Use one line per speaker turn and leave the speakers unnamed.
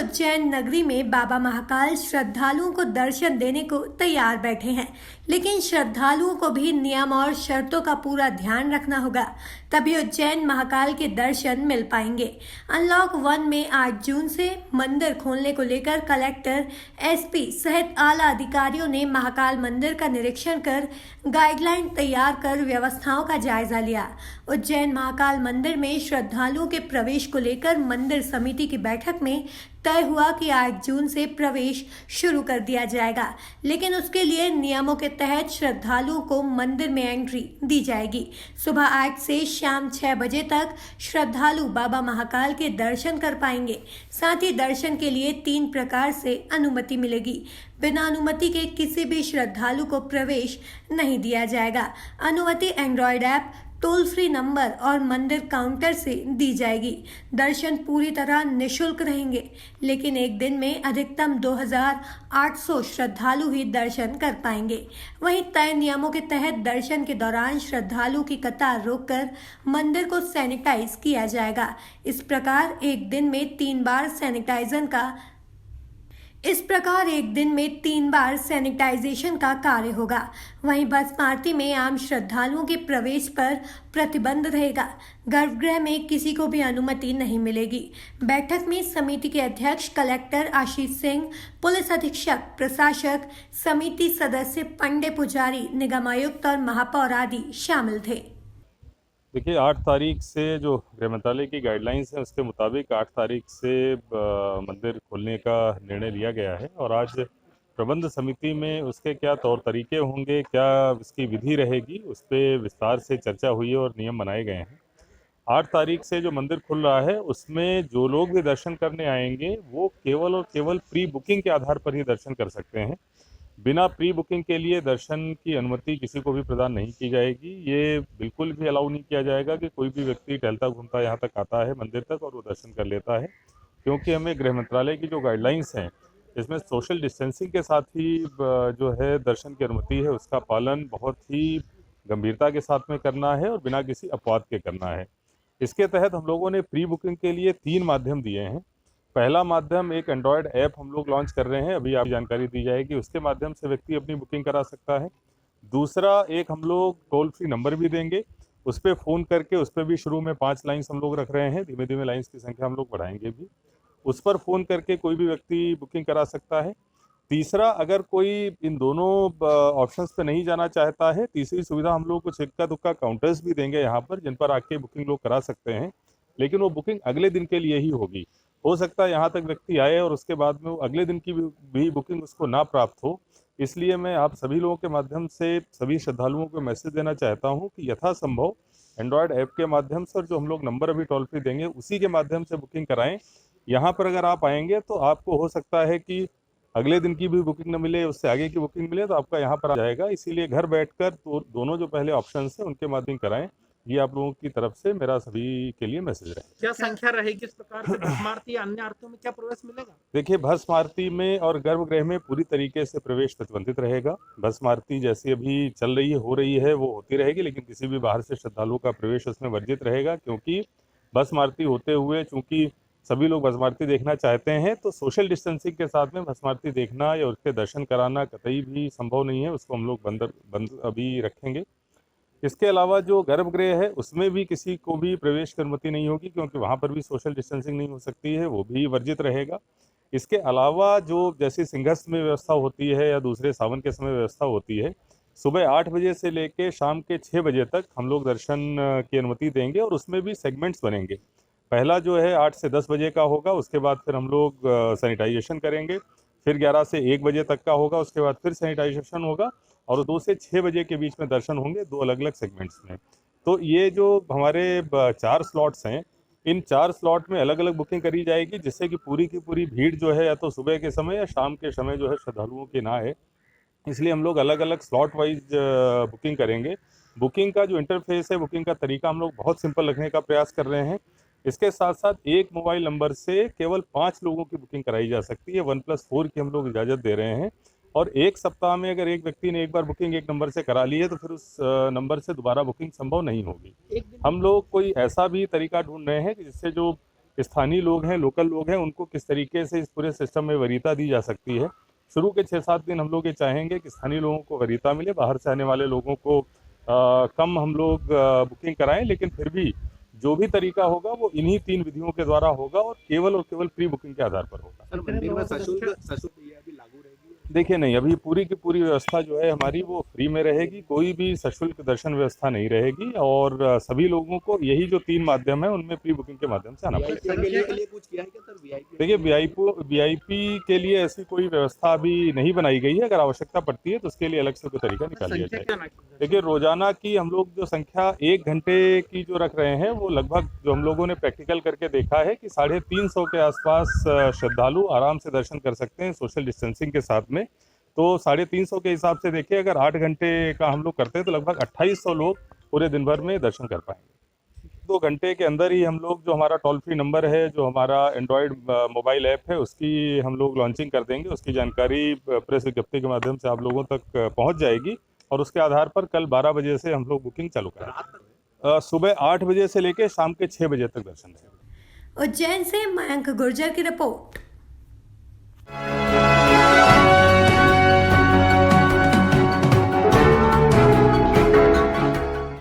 उज्जैन नगरी में बाबा महाकाल श्रद्धालुओं को दर्शन देने को तैयार बैठे हैं, लेकिन श्रद्धालुओं को भी नियम और शर्तों का पूरा ध्यान रखना होगा, तभी उज्जैन महाकाल के दर्शन मिल पाएंगे। अनलॉक 1 में 8 जून से मंदिर खोलने को लेकर कलेक्टर, एसपी सहित आला अधिकारियों ने महाकाल मंदिर का निरीक्षण कर गाइडलाइन तैयार कर व्यवस्थाओं का जायजा लिया। उज्जैन महाकाल मंदिर में श्रद्धालुओं के प्रवेश को लेकर मंदिर समिति की बैठक में तय हुआ कि 8 जून से प्रवेश शुरू कर दिया जाएगा, लेकिन उसके लिए नियमों के तहत श्रद्धालुओं को मंदिर में एंट्री दी जाएगी। सुबह 8 से शाम 6 बजे तक श्रद्धालु बाबा महाकाल के दर्शन कर पाएंगे। साथ ही दर्शन के लिए 3 प्रकार से अनुमति मिलेगी। बिना अनुमति के किसी भी श्रद्धालु को प्रवेश नहीं दिया जाएगा। अनुमति Android app, toll free number और मंदिर काउंटर से दी जाएगी। दर्शन पूरी तरह निशुल्क रहेंगे, लेकिन एक दिन में अधिकतम 2800 श्रद्धालु ही दर्शन कर पाएंगे। वहीं तय नियमों के तहत दर्शन के दौरान श्रद्धालु की कतार रोककर मंदिर को सैनिटाइज किया जाएगा। इस प्रकार एक दिन में 3 बार सैनिटाइजेशन का कार्य होगा। वहीं भस्मारती में आम श्रद्धालुओं के प्रवेश पर प्रतिबंध रहेगा। गर्भगृह में किसी को भी अनुमति नहीं मिलेगी। बैठक में समिति के अध्यक्ष कलेक्टर आशीष सिंह, पुलिस अधीक्षक, प्रशासक, समिति सदस्य, पंडे पुजारी, निगमायुक्त और महापौर आदि शामिल थे।
देखिए, 8 तारीख से जो गृह मंत्रालय की गाइडलाइंस है उसके मुताबिक 8 तारीख से मंदिर खोलने का निर्णय लिया गया है और आज प्रबंध समिति में उसके क्या तौर तरीके होंगे, क्या इसकी विधि रहेगी, उस पर विस्तार से चर्चा हुई है और नियम बनाए गए हैं। 8 तारीख से जो मंदिर खुल रहा है उसमें जो लोग भी दर्शन करने आएंगे वो केवल और केवल प्री बुकिंग के आधार पर ही दर्शन कर सकते हैं। बिना प्री बुकिंग के लिए दर्शन की अनुमति किसी को भी प्रदान नहीं की जाएगी। ये बिल्कुल भी अलाउ नहीं किया जाएगा कि कोई भी व्यक्ति टहलता घूमता यहाँ तक आता है मंदिर तक और वो दर्शन कर लेता है, क्योंकि हमें गृह मंत्रालय की जो गाइडलाइंस हैं इसमें सोशल डिस्टेंसिंग के साथ ही जो है दर्शन की अनुमति है उसका पालन बहुत ही गंभीरता के साथ में करना है और बिना किसी अपवाद के करना है। इसके तहत हम लोगों ने प्री बुकिंग के लिए 3 माध्यम दिए हैं। पहला माध्यम एक एंड्रॉयड ऐप हम लोग लॉन्च कर रहे हैं, अभी आप जानकारी दी जाएगी, उसके माध्यम से व्यक्ति अपनी बुकिंग करा सकता है। दूसरा, एक हम लोग टोल फ्री नंबर भी देंगे, उस पर फ़ोन करके उस पर भी शुरू में 5 लाइन्स हम लोग रख रहे हैं, धीमे धीमे लाइन्स की संख्या हम लोग बढ़ाएंगे भी। उस पर फ़ोन करके कोई भी व्यक्ति बुकिंग करा सकता है। तीसरा, अगर कोई इन दोनों ऑप्शंस पे नहीं जाना चाहता है, तीसरी सुविधा हम लोग कुछ इक्का दुक्का काउंटर्स भी देंगे यहाँ पर, जिन पर आके बुकिंग लोग करा सकते हैं, लेकिन वो बुकिंग अगले दिन के लिए ही होगी। हो सकता है यहाँ तक व्यक्ति आए और उसके बाद में वो अगले दिन की भी बुकिंग उसको ना प्राप्त हो। इसलिए मैं आप सभी लोगों के माध्यम से सभी श्रद्धालुओं को मैसेज देना चाहता हूँ कि यथासंभव एंड्रॉयड ऐप के माध्यम से और जो हम लोग नंबर अभी टोल फ्री देंगे उसी के माध्यम से बुकिंग कराएं। यहाँ पर अगर आप आएंगे तो आपको हो सकता है कि अगले दिन की भी बुकिंग न मिले, उससे आगे की बुकिंग मिले, तो आपका यहाँ पर आ जाएगा। इसीलिए घर बैठकर तो दोनों जो पहले ऑप्शन हैं उनके माध्यम कराएं। ये आप लोगों की तरफ से मेरा सभी के लिए मैसेज है।
क्या संख्या रहेगी इस प्रकार से? भस्म आरती अन्य आरतियों में क्या प्रवेश मिलेगा?
देखिए, भस्म आरती में और गर्भगृह में पूरी तरीके से प्रवेश प्रतिबंधित रहेगा। भस्म आरती जैसी अभी चल रही है, हो रही है, वो होती रहेगी, लेकिन किसी भी बाहर से श्रद्धालुओं का प्रवेश उसमें वर्जित रहेगा, क्योंकि भस्म आरती होते हुए चूंकि सभी लोग भस्म आरती देखना चाहते हैं, तो सोशल डिस्टेंसिंग के साथ में भस्म आरती देखना या उसके दर्शन कराना कतई भी संभव नहीं है। उसको हम लोग बंद अभी रखेंगे। इसके अलावा जो गर्भगृह है उसमें भी किसी को भी प्रवेश की अनुमति नहीं होगी, क्योंकि वहाँ पर भी सोशल डिस्टेंसिंग नहीं हो सकती है, वो भी वर्जित रहेगा। इसके अलावा जो जैसे सिंहस्थ में व्यवस्था होती है या दूसरे सावन के समय व्यवस्था होती है, सुबह 8 बजे से लेकर शाम के 6 बजे तक हम लोग दर्शन की अनुमति देंगे और उसमें भी सेगमेंट्स बनेंगे। पहला जो है 8 से 10 बजे का होगा, उसके बाद फिर हम लोग सैनिटाइजेशन करेंगे, फिर 11 से 1 बजे तक का होगा, उसके बाद फिर सैनिटाइजेशन होगा और 2 से 6 बजे के बीच में दर्शन होंगे, 2 अलग अलग सेगमेंट्स में। तो ये जो हमारे 4 स्लॉट्स हैं, इन 4 स्लॉट में अलग अलग बुकिंग करी जाएगी, जिससे कि पूरी की पूरी भीड़ जो है या तो सुबह के समय या शाम के समय जो है श्रद्धालुओं की ना है। इसलिए हम लोग अलग अलग स्लॉट वाइज बुकिंग करेंगे। बुकिंग का जो इंटरफेस है, बुकिंग का तरीका हम लोग बहुत सिंपल रखने का प्रयास कर रहे हैं। इसके साथ साथ एक मोबाइल नंबर से केवल 5 लोगों की बुकिंग कराई जा सकती है। 1+4 की हम लोग इजाज़त दे रहे हैं और एक सप्ताह में अगर एक व्यक्ति ने एक बार बुकिंग एक नंबर से करा ली है तो फिर उस नंबर से दोबारा बुकिंग संभव नहीं होगी। हम लोग कोई ऐसा भी तरीका ढूंढ रहे हैं कि जिससे जो स्थानीय लोग हैं, लोकल लोग हैं, उनको किस तरीके से इस पूरे सिस्टम में वरीयता दी जा सकती है। शुरू के 6-7 दिन हम लोग ये चाहेंगे कि स्थानीय लोगों को वरीयता मिले, बाहर से आने वाले लोगों को कम हम लोग बुकिंग कराएं, लेकिन फिर भी जो भी तरीका होगा वो इन्हीं 3 विधियों के द्वारा होगा और केवल प्री बुकिंग के आधार पर होगा।
सर, मंदिर में सशुल्क ये अभी लागू रहेगी?
देखिए नहीं, अभी पूरी की पूरी व्यवस्था जो है हमारी वो फ्री में रहेगी, कोई भी सशुल्क दर्शन व्यवस्था नहीं रहेगी और सभी लोगों को यही जो 3 माध्यम है उनमें प्री बुकिंग के माध्यम से आना पड़ेगा।
वीआईपी के लिए कुछ किया है क्या सर? वीआईपी
देखिए वीआईपी के लिए ऐसी कोई व्यवस्था अभी नहीं बनाई गई है, अगर आवश्यकता पड़ती है तो उसके लिए अलग से कोई तरीका निकाल लिया जाएगा। देखिए रोजाना की हम लोग जो संख्या 1 घंटे की जो रख रहे हैं वो लगभग जो हम लोगों ने प्रैक्टिकल करके देखा है कि 350 के आसपास श्रद्धालु आराम से दर्शन कर सकते हैं सोशल डिस्टेंसिंग के साथ में। तो 350 के हिसाब से देखिए अगर 8 घंटे का हम लोग करते हैं तो लगभग 2800 लोग पूरे दिन भर में दर्शन कर पाएंगे। 2 घंटे के अंदर ही हम लोग जो हमारा टोल फ्री नंबर है, जो हमारा एंड्रॉयड मोबाइल ऐप है, उसकी हम लोग लॉन्चिंग कर देंगे। उसकी जानकारी प्रेस विज्ञप्ति के माध्यम से आप लोगों तक पहुंच जाएगी और उसके आधार पर कल 12 बजे से हम लोग बुकिंग चालू करेंगे। सुबह 8 बजे से लेकर शाम के 6 बजे तक दर्शन रहेगा।
उज्जैन से मयंक गुर्जर की रिपोर्ट।